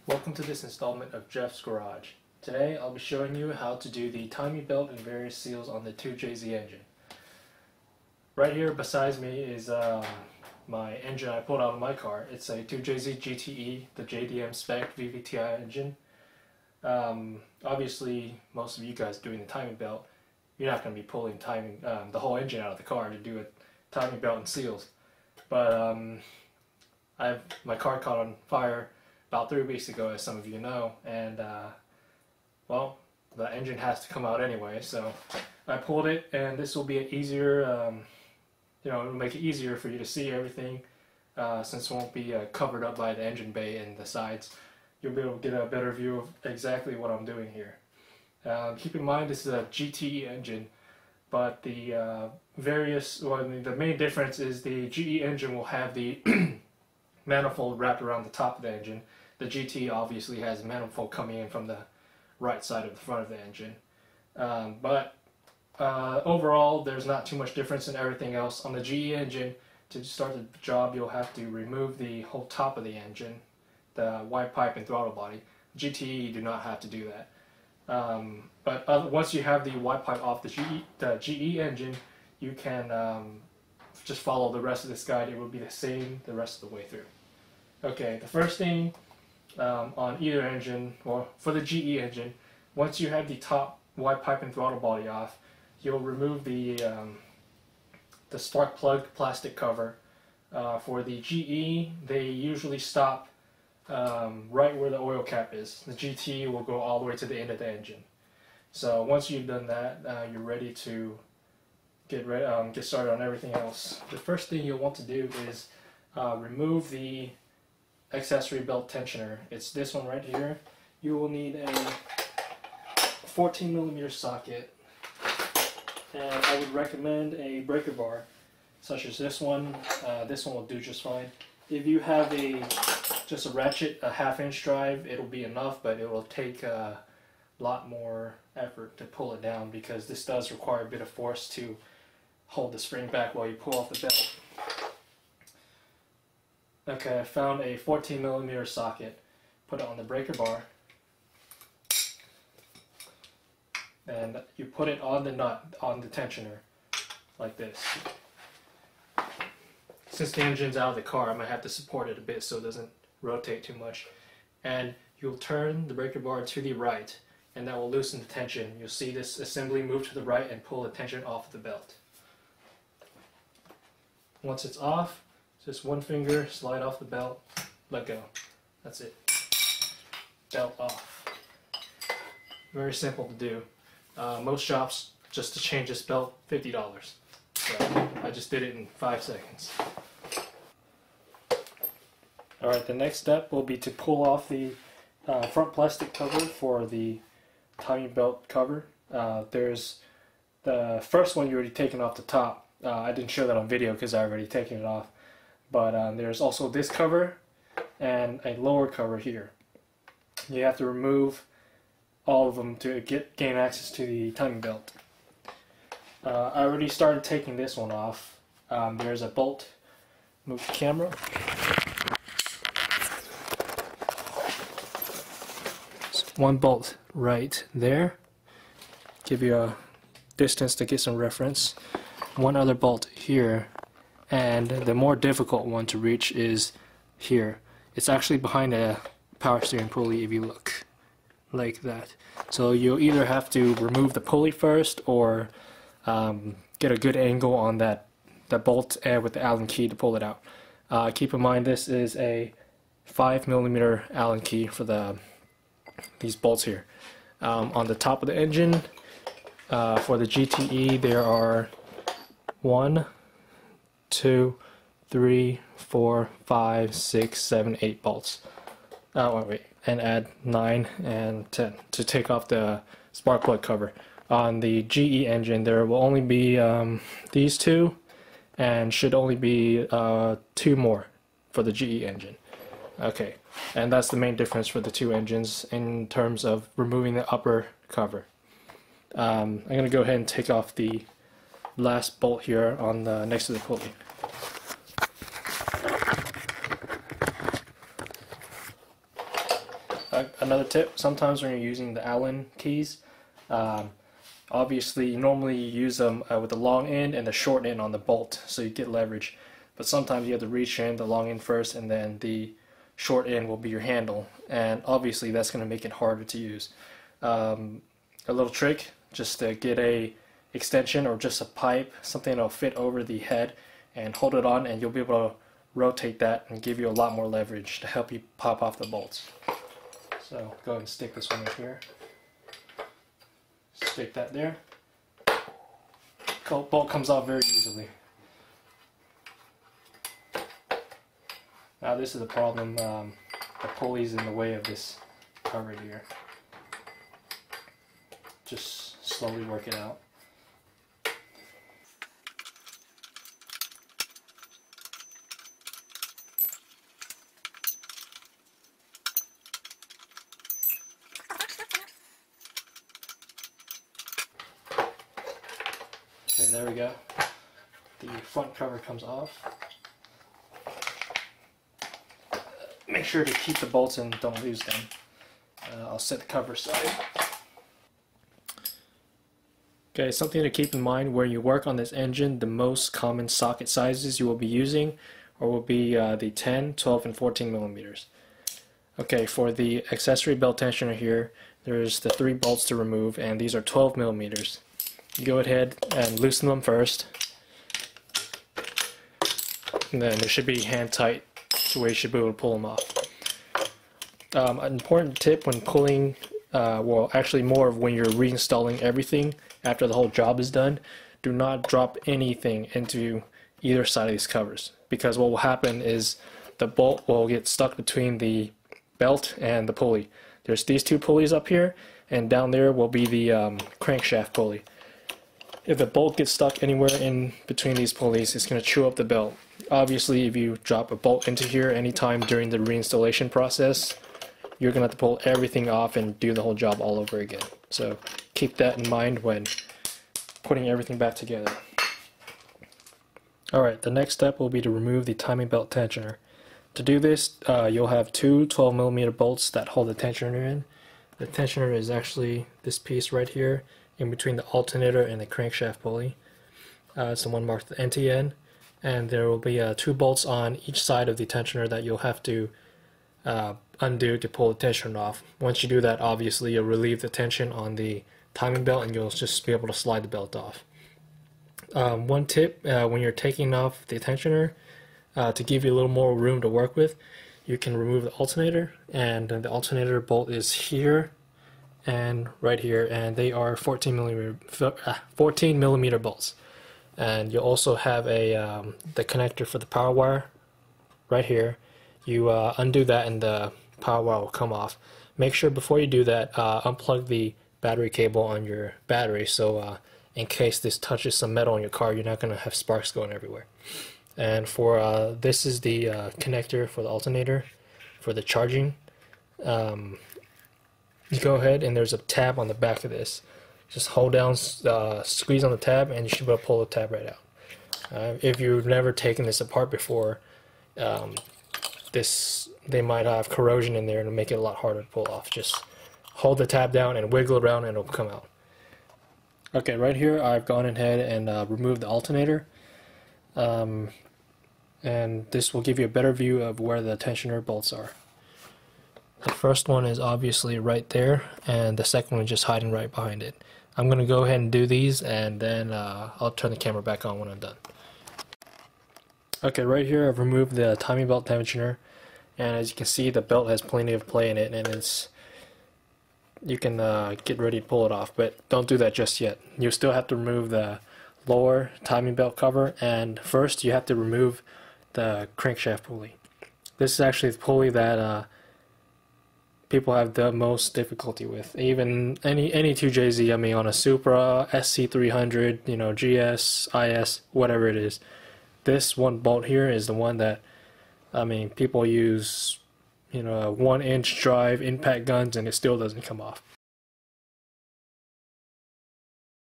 Welcome to this installment of Jeff's Garage. Today I'll be showing you how to do the timing belt and various seals on the 2JZ engine. Right here beside me is my engine I pulled out of my car. It's a 2JZ GTE, the JDM spec vvti engine. Obviously most of you guys doing the timing belt, you're not going to be pulling the whole engine out of the car to do a timing belt and seals. But my car caught on fire about 3 weeks ago, as some of you know, and well, the engine has to come out anyway, so I pulled it, and this will be an easier, it'll make it easier for you to see everything, since it won't be covered up by the engine bay and the sides. You'll be able to get a better view of exactly what I'm doing here. Keep in mind this is a GTE engine, but the the main difference is the GE engine will have the manifold wrapped around the top of the engine. The GT obviously has a manifold coming in from the right side of the front of the engine. But overall, there's not too much difference in everything else. On the GE engine, to start the job, you'll have to remove the whole top of the engine, the wide pipe and throttle body. GTE, you do not have to do that. But once you have the wide pipe off the GE engine, you can just follow the rest of this guide. It will be the same the rest of the way through. Okay, the first thing on either engine, or for the GE engine, once you have the top wide pipe and throttle body off, you'll remove the spark plug plastic cover. For the GE, they usually stop right where the oil cap is. The GT will go all the way to the end of the engine. So once you've done that, you're ready to get started on everything else. The first thing you'll want to do is remove the accessory belt tensioner. It's this one right here. You will need a 14mm socket, and I would recommend a breaker bar such as this one. This one will do just fine. If you have just a ratchet, a 1/2-inch drive, it'll be enough, but it will take a lot more effort to pull it down, because this does require a bit of force to hold the spring back while you pull off the belt. Okay, I found a 14mm socket. Put it on the breaker bar, and you put it on the nut, on the tensioner, like this. Since the engine's out of the car, I might have to support it a bit so it doesn't rotate too much. And you'll turn the breaker bar to the right, and that will loosen the tension. You'll see this assembly move to the right and pull the tension off the belt. Once it's off, just one finger, slide off the belt, let go. That's it. Belt off. Very simple to do. Most shops, just to change this belt, $50. So I just did it in 5 seconds. Alright, the next step will be to pull off the front plastic cover for the timing belt cover. There's the first one you already taken off the top. I didn't show that on video because I already taken it off. But there's also this cover and a lower cover here. You have to remove all of them to gain access to the timing belt. I already started taking this one off. There's a bolt. Move the camera. One bolt right there. Give you a distance to get some reference. One other bolt here, and the more difficult one to reach is here. It's actually behind a power steering pulley if you look like that. So you'll either have to remove the pulley first, or get a good angle on the bolt and with the Allen key to pull it out. Keep in mind this is a 5mm Allen key for these bolts here. On the top of the engine, for the GTE, there are 1, 2, 3, 4, 5, 6, 7, 8 bolts. And add 9 and 10 to take off the spark plug cover. On the GE engine, there will only be these 2, and should only be 2 more for the GE engine. Okay, and that's the main difference for the 2 engines in terms of removing the upper cover. I'm going to go ahead and take off the last bolt here on the next to the pulley. another tip, sometimes when you're using the Allen keys, obviously normally you use them with the long end and the short end on the bolt so you get leverage, but sometimes you have to reach in the long end first and then the short end will be your handle, and obviously that's going to make it harder to use. A little trick, just to get a extension or just a pipe, something that'll fit over the head, and hold it on, and you'll be able to rotate that and give you a lot more leverage to help you pop off the bolts. So go ahead and stick this one in here. Stick that there. Bolt comes off very easily. Now this is the problem, the pulley's in the way of this cover here. Just slowly work it out. Okay, there we go. The front cover comes off. Make sure to keep the bolts in, don't lose them. I'll set the cover aside. Okay, something to keep in mind when you work on this engine, the most common socket sizes you will be using will be the 10, 12, and 14 millimeters. Okay, for the accessory belt tensioner here, there's the 3 bolts to remove, and these are 12 millimeters. You go ahead and loosen them first, and then they should be hand tight to where you should be able to pull them off. An important tip when pulling, well actually more of when you're reinstalling everything after the whole job is done, do not drop anything into either side of these covers, because what will happen is the bolt will get stuck between the belt and the pulley. There's these 2 pulleys up here, and down there will be the crankshaft pulley. If the bolt gets stuck anywhere in between these pulleys, it's going to chew up the belt. Obviously, if you drop a bolt into here anytime during the reinstallation process, you're going to have to pull everything off and do the whole job all over again. So keep that in mind when putting everything back together. Alright, the next step will be to remove the timing belt tensioner. To do this, you'll have 2 12mm bolts that hold the tensioner in. The tensioner is actually this piece right here, in between the alternator and the crankshaft pulley. It's the one marked the NTN, and there will be 2 bolts on each side of the tensioner that you'll have to undo to pull the tensioner off. Once you do that, obviously you'll relieve the tension on the timing belt and you'll just be able to slide the belt off. One tip, when you're taking off the tensioner, to give you a little more room to work with, you can remove the alternator, and the alternator bolt is here and right here, and they are 14 millimeter bolts. And you'll also have a the connector for the power wire right here. You undo that and the power wire will come off. Make sure before you do that, unplug the battery cable on your battery, so in case this touches some metal in your car, you're not going to have sparks going everywhere. And for this is the connector for the alternator for the charging. You go ahead and there's a tab on the back of this. Just hold down, squeeze on the tab, and you should be able to pull the tab right out. If you've never taken this apart before, they might have corrosion in there and make it a lot harder to pull off. Just hold the tab down and wiggle it around and it'll come out. Okay, right here I've gone ahead and removed the alternator. And this will give you a better view of where the tensioner bolts are. The first one is obviously right there, and the second one is just hiding right behind it. I'm going to go ahead and do these, and then I'll turn the camera back on when I'm done. Okay, right here I've removed the timing belt tensioner, and as you can see the belt has plenty of play in it, and you can get ready to pull it off, but don't do that just yet. You still have to remove the lower timing belt cover, and first you have to remove the crankshaft pulley. This is actually the pulley that people have the most difficulty with. Even any 2JZ, I mean on a Supra, SC300, you know, GS, IS, whatever it is. This one bolt here is the one that, I mean, people use, you know, a 1-inch drive impact guns and it still doesn't come off.